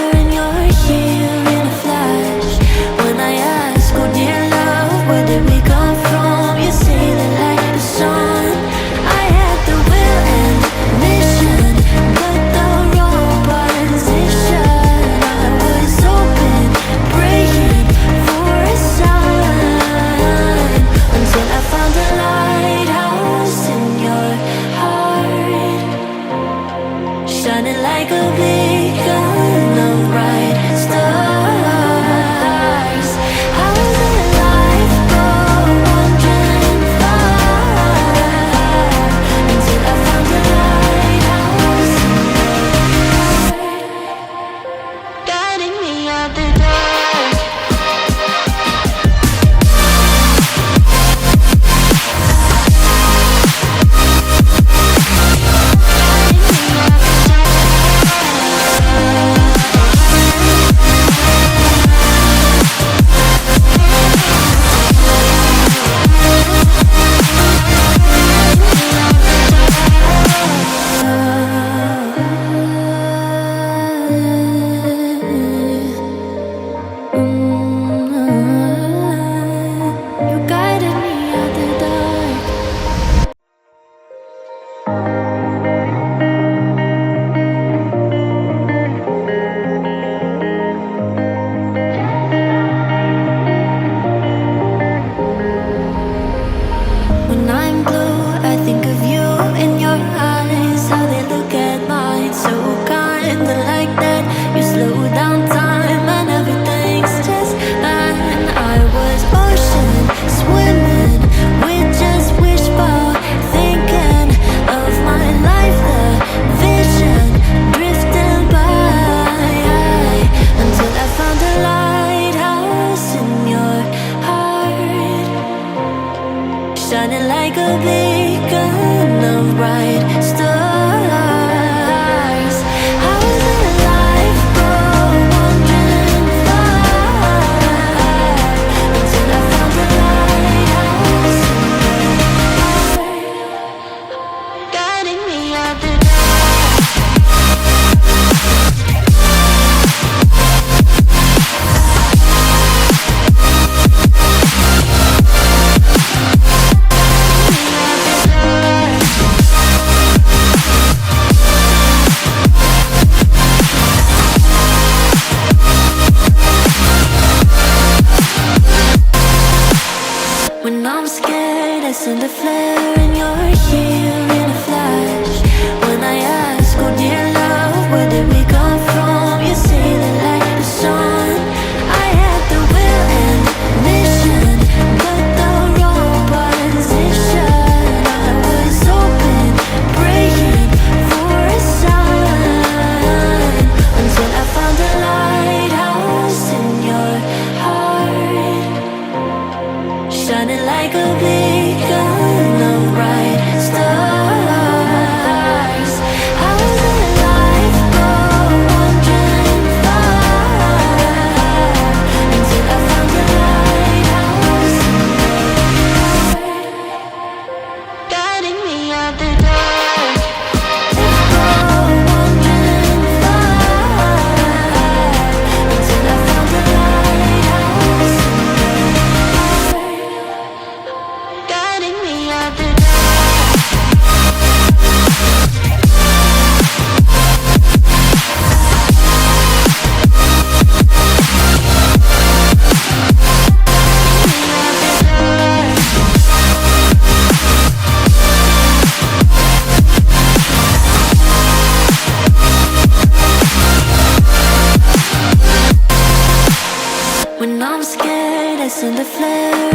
flare and you're here in a flash. When I ask, oh dear love, where did we come from? You say that like the sun. I had the will and mission, but the wrong position. I was open, praying for a sign, until I found a lighthouse in your heart, shining like a beacon of bright stars. I was alive, but wandering far, until I found a lighthouse in your heart, guiding me out the dark. You guided me out the dark. When I'm blue, I think of you in your eyes, how they look at mine, so kinda like that. You slow down time and everything's just fine. I was ocean swimming with just wishful thinking of my life, the vision drifting by, until I found a lighthouse in your heart, shining like a beacon of bright stars. I was alive, but wandering far, until I found a lighthouse in your heart, guiding me out the dark. When I'm scared, I send a flare and you're here in a flash. When I ask, oh dear love, where did we come from? You say that like the sun. I had the will and mission, but the wrong position. I was open, praying for a sign, until I found a lighthouse in your heart, shining like a beacon of bright stars. I was alive, but wandering far, until I found a lighthouse in your heart, guiding me out the dark. Wandering far, until I found a lighthouse in your heart, guiding me out the dark. When I'm scared, I send a flare